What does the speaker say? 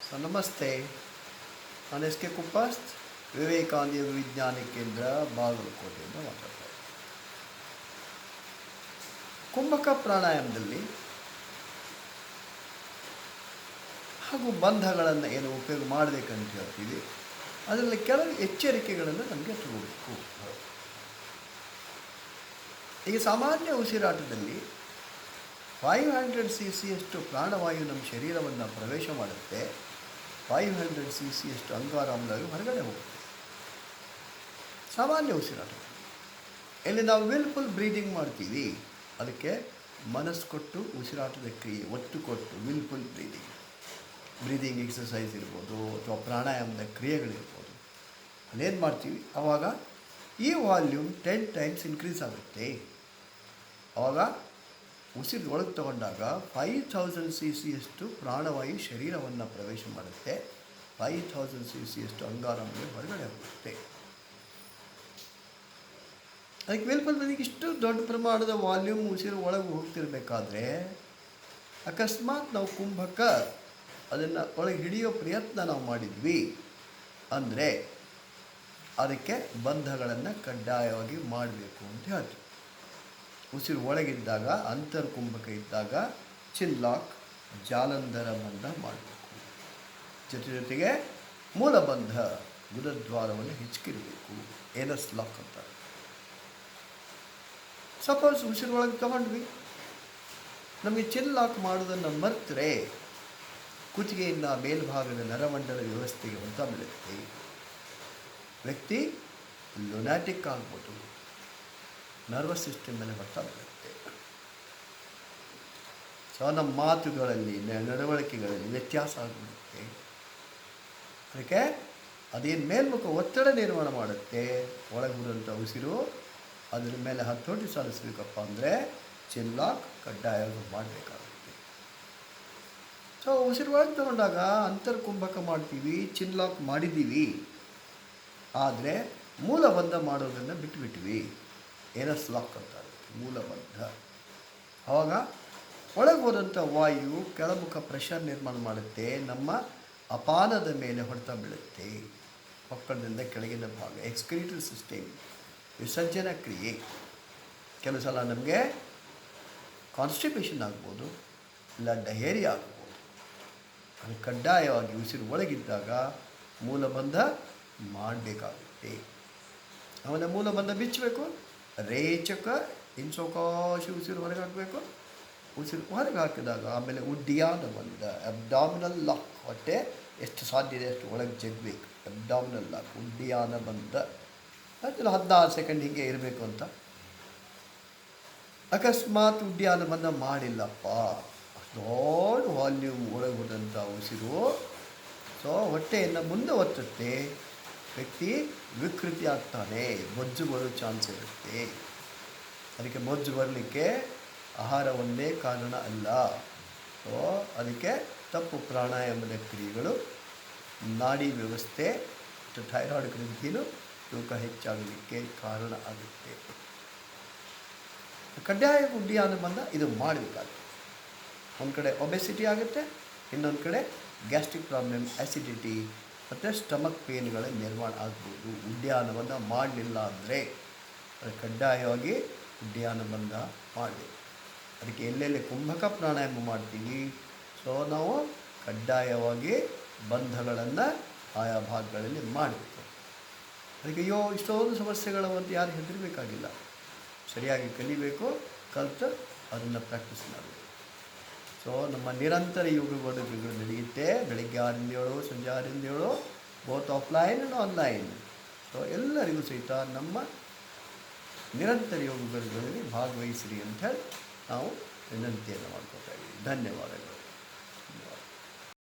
ನಮಸ್ತೆ. ನಾನು S K Kuppast, Vivekananda ಯೋಗ ವಿಜ್ಞಾನ ಕೇಂದ್ರ, ಬಾಗಲಕೋಟೆಯಿಂದ ಮಾತಾಡ್ತಾ ಇದ್ದೀನಿ. ಕುಂಭಕ ಪ್ರಾಣಾಯಾಮದಲ್ಲಿ ಹಾಗೂ ಬಂಧಗಳನ್ನು ಏನು ಉಪಯೋಗ ಮಾಡಬೇಕಂತ ಹೇಳ್ತೀವಿ, ಅದರಲ್ಲಿ ಕೆಲವು ಎಚ್ಚರಿಕೆಗಳನ್ನು ನಮಗೆ ತಗೋಬೇಕು. ಈಗ ಸಾಮಾನ್ಯ ಉಸಿರಾಟದಲ್ಲಿ 500 cc ಅಷ್ಟು ಪ್ರಾಣವಾಯು ನಮ್ಮ ಶರೀರವನ್ನು ಪ್ರವೇಶ ಮಾಡುತ್ತೆ. 500 cc ಅಷ್ಟು ಅಂಗಾರಾಮ್ಲವಾಯು ಹೊರಗಡೆ ಹೋಗುತ್ತೆ. ಸಾಮಾನ್ಯ ಉಸಿರಾಟ ಇಲ್ಲಿ ನಾವು ವಿಲ್ಫುಲ್ ಬ್ರೀದಿಂಗ್ ಮಾಡ್ತೀವಿ. ಅದಕ್ಕೆ ಮನಸ್ಸು ಕೊಟ್ಟು ಉಸಿರಾಟದ ಕ್ರಿಯೆ ಒತ್ತು ಕೊಟ್ಟು ವಿಲ್ಫುಲ್ ಬ್ರೀದಿಂಗ್ ಎಕ್ಸಸೈಸ್ ಇರ್ಬೋದು ಅಥವಾ ಪ್ರಾಣಾಯಾಮದ ಕ್ರಿಯೆಗಳಿರ್ಬೋದು, ಅಲ್ಲೇನು ಮಾಡ್ತೀವಿ ಆವಾಗ ಈ ವಾಲ್ಯೂಮ್ 10 times ಇನ್ಕ್ರೀಸ್ ಆಗುತ್ತೆ. ಆವಾಗ ಉಸಿರು ಒಳಗೆ ತಗೊಂಡಾಗ 5000 cc ಅಷ್ಟು ಪ್ರಾಣವಾಯು ಶರೀರವನ್ನು ಪ್ರವೇಶ ಮಾಡುತ್ತೆ. 5000 cc ಅಷ್ಟು ಅಂಗಾರಾಮ್ಲವಾಯು ಹೊರಗಡೆ ಹೋಗುತ್ತೆ. ಅದಕ್ಕೆ ವಿಲ್ಫುಲ್ ಬ್ರೀದಿಂಗ್ ಇಷ್ಟು ದೊಡ್ಡ ಪ್ರಮಾಣದ ವಾಲ್ಯೂಮ್ ಉಸಿರು ಒಳಗೆ ಹೋಗ್ತಿರ್ಬೇಕಾದ್ರೆ ಅಕಸ್ಮಾತ್ ನಾವು ಕುಂಭಕ ಅದನ್ನು ಒಳಗೆ ಹಿಡಿಯೋ ಪ್ರಯತ್ನ ನಾವು ಮಾಡಿದ್ವಿ ಅಂದರೆ ಅದಕ್ಕೆ ಬಂಧಗಳನ್ನು ಕಡ್ಡಾಯವಾಗಿ ಮಾಡಬೇಕು ಅಂತ ಹೇಳ್ತೀವಿ. ಉಸಿರು ಒಳಗಿದ್ದಾಗ ಅಂತರ್ಕುಂಭಕ ಇದ್ದಾಗ ಚಿನ್ಲಾಕ್ ಜಾಲಂಧರ ಬಂಧ ಮಾಡಬೇಕು. ಜೊತೆಗೆ ಮೂಲಬಂಧ ಗುದದ್ವಾರವನ್ನು ಹೆಚ್ಚಿರಬೇಕು. ಏನಸ್ ಲಾಕ್ ಅಂತ. ಸಪೋಸ್ ಉಸಿರು ಒಳಗೆ ತಗೊಂಡ್ವಿ, ನಮಗೆ ಚಿನ್ಲಾಕ್ ಮಾಡೋದನ್ನು ಮರೆತರೆ ಕುತ್ತಿಗೆಯಿಂದ ಮೇಲ್ಭಾಗದ ನರಮಂಡಲ ವ್ಯವಸ್ಥೆಗೆ ಹೊತ್ತ ಬೀಳುತ್ತೆ. ವ್ಯಕ್ತಿ ಲುನಾಟಿಕ್ ಆಗ್ಬೋದು, ನರ್ವಸ್ ಸಿಸ್ಟಮ್ ಮೇಲೆ ಹೊತ್ತ ಬೀಳುತ್ತೆ. ಸೊ ನಮ್ಮ ಮಾತುಗಳಲ್ಲಿ ನಡವಳಿಕೆಗಳಲ್ಲಿ ವ್ಯತ್ಯಾಸ ಆಗಿಬಿಡುತ್ತೆ. ಅದಕ್ಕೆ ಅದೇನು ಮೇಲ್ಮುಖ ಒತ್ತಡ ನಿರ್ಮಾಣ ಮಾಡುತ್ತೆ. ಒಳಗೆ ಬಿಡುವಂಥ ಉಸಿರು ಅದ್ರ ಮೇಲೆ ಹತೋಟಿ ಸಾಧಿಸಬೇಕಪ್ಪ ಅಂದರೆ ಚಿನ್ಲಾಕ್ ಕಡ್ಡಾಯವಾಗಿ ಮಾಡಬೇಕಾಗುತ್ತೆ. ಸೊ ಉಸಿರು ಒಳಗೆ ತಗೊಂಡಾಗ ಅಂತರ್ಕುಂಭಕ ಮಾಡ್ತೀವಿ, ಚಿನ್ಲಾಕ್ ಮಾಡಿದ್ದೀವಿ, ಆದರೆ ಮೂಲಬಂಧ ಮಾಡೋದನ್ನು ಬಿಟ್ಟುಬಿಟ್ವಿ. ಏನಸ್ ಲಾಕ್ ಅಂತಾರೆ, ಮೂಲಬಂಧ. ಆವಾಗ ಒಳಗೆ ಹೋದಂಥ ವಾಯು ಕೆಳಮುಖ ಪ್ರೆಷರ್ ನಿರ್ಮಾಣ ಮಾಡುತ್ತೆ. ನಮ್ಮ ಅಪಾನದ ಮೇಲೆ ಹೊಡೆತ ಬೀಳುತ್ತೆ. ಹೊಕ್ಕಳದಿಂದ ಕೆಳಗಿನ ಭಾಗ ಎಕ್ಸ್ಕ್ರೀಟರಿ ಸಿಸ್ಟಮ್, ವಿಸರ್ಜನಾ ಕ್ರಿಯೆ. ಕೆಲವು ಸಲ ನಮಗೆ ಕಾನ್ಸ್ಟಿಪೇಷನ್ ಆಗ್ಬೋದು, ಇಲ್ಲ ಡಯೇರಿಯಾ ಆಗ್ಬೋದು. ಅದು ಕಡ್ಡಾಯವಾಗಿ ಉಸಿರು ಒಳಗಿದ್ದಾಗ ಮೂಲಬಂಧ ಮಾಡಬೇಕಾಗುತ್ತೆ. ಅವನ ಮೂಲಬಂಧ ಬಿಚ್ಚಬೇಕು. ರೇಚಕ ಇಂಚೋಕಾಶಿ ಉಸಿರು ಹೊರಗೆ ಹಾಕಬೇಕು. ಉಸಿರು ಹೊರಗೆ ಹಾಕಿದಾಗ ಆಮೇಲೆ ಉಡ್ಡಿಯಾನ ಬಂಧ, ಅಬ್ಡಾಮಿನಲ್ ಲಾಕ್. ಹೊಟ್ಟೆ ಎಷ್ಟು ಸಾಧ್ಯ ಇದೆ ಅಷ್ಟು ಒಳಗೆ ಜಗ್ಬೇಕು. ಅಬ್ಡಾಮಿನಲ್ ಲಾಕ್, ಉಡ್ಡಿಯಾನ ಬಂಧ. ಅದರಲ್ಲಿ 16 ಸೆಕೆಂಡ್ ಹೀಗೆ ಇರಬೇಕು ಅಂತ. ಅಕಸ್ಮಾತ್ ಉಡ್ಡಿಯಾನ ಬಂಧ ಮಾಡಿಲ್ಲಪ್ಪ, ದೊಡ್ಡ ವಾಲ್ಯೂಮ್ ಒಳಗೆ ಹೋದಂಥ ಉಸಿರು ಸೊ ಹೊಟ್ಟೆಯನ್ನು ಮುಂದೆ ಒತ್ತುತ್ತೆ. ವ್ಯಕ್ತಿ ವಿಕೃತಿ ಆಗ್ತಾನೆ, ಬೊಜ್ಜು ಬರೋ ಚಾನ್ಸ್ ಇರುತ್ತೆ. ಅದಕ್ಕೆ ಬೊಜ್ಜು ಬರಲಿಕ್ಕೆ ಆಹಾರ ಒಂದೇ ಕಾರಣ ಅಲ್ಲ. ಸೊ ಅದಕ್ಕೆ ತಪ್ಪು ಪ್ರಾಣಾಯಾಮದ ಕ್ರಿಯೆಗಳು ನಾಡಿ ವ್ಯವಸ್ಥೆ ಮತ್ತು ಥೈರಾಯ್ಡ್ ಗ್ರಂಥಿನೂ ತೂಕ ಹೆಚ್ಚಾಗಲಿಕ್ಕೆ ಕಾರಣ ಆಗುತ್ತೆ. ಕಡ್ಡಾಯ ಉಡ್ಡಿಯಾನ ಬಂದ ಇದು ಮಾಡಬೇಕಾಗುತ್ತೆ. ಒಂದು ಕಡೆ ಒಬೆಸಿಟಿ ಆಗುತ್ತೆ, ಇನ್ನೊಂದು ಕಡೆ ಗ್ಯಾಸ್ಟ್ರಿಕ್ ಪ್ರಾಬ್ಲಮ್, ಆ್ಯಸಿಡಿಟಿ ಮತ್ತು ಸ್ಟಮಕ್ ಪೇನ್ಗಳ ನಿರ್ಮಾಣ ಆಗ್ಬೋದು. ಉಡ್ಯಾನವನ್ನು ಮಾಡಲಿಲ್ಲ ಅಂದರೆ ಕಡ್ಡಾಯವಾಗಿ ಉಡ್ಯಾನಬಂಧ ಮಾಡಬೇಕು. ಅದಕ್ಕೆ ಎಲ್ಲೆಲ್ಲಿ ಕುಂಭಕ ಪ್ರಾಣಾಯಾಮ ಮಾಡ್ತೀವಿ ಸೊ ನಾವು ಕಡ್ಡಾಯವಾಗಿ ಬಂಧಗಳನ್ನು ಆಯಾ ಭಾಗಗಳಲ್ಲಿ ಮಾಡಬೇಕು. ಅದಕ್ಕೆ ಇಷ್ಟೊಂದು ಸಮಸ್ಯೆಗಳ ಒಂದು ಯಾರು ಹೆದರಬೇಕಾಗಿಲ್ಲ. ಸರಿಯಾಗಿ ಕಲಿಬೇಕು, ಕಲಿತು ಅದನ್ನು ಪ್ರಾಕ್ಟೀಸ್ ಮಾಡಬೇಕು. ಸೊ ನಮ್ಮ ನಿರಂತರ ಯೋಗ ವರ್ಗಗಳು ನಡೆಯುತ್ತೆ. ಬೆಳಗ್ಗೆ 6ರಿಂದ 7, ಸಂಜೆ 6ರಿಂದ 7, both offline and online. So ಎಲ್ಲರಿಗೂ ಸಹಿತ ನಮ್ಮ ನಿರಂತರ ಯೋಗ ವರ್ಗಗಳಲ್ಲಿ ಭಾಗವಹಿಸಿರಿ ಅಂತ ಹೇಳಿ ನಾವು ವಿನಂತಿಯನ್ನು ಮಾಡ್ಕೊತಾ ಇದ್ದೀವಿ. ಧನ್ಯವಾದಗಳು.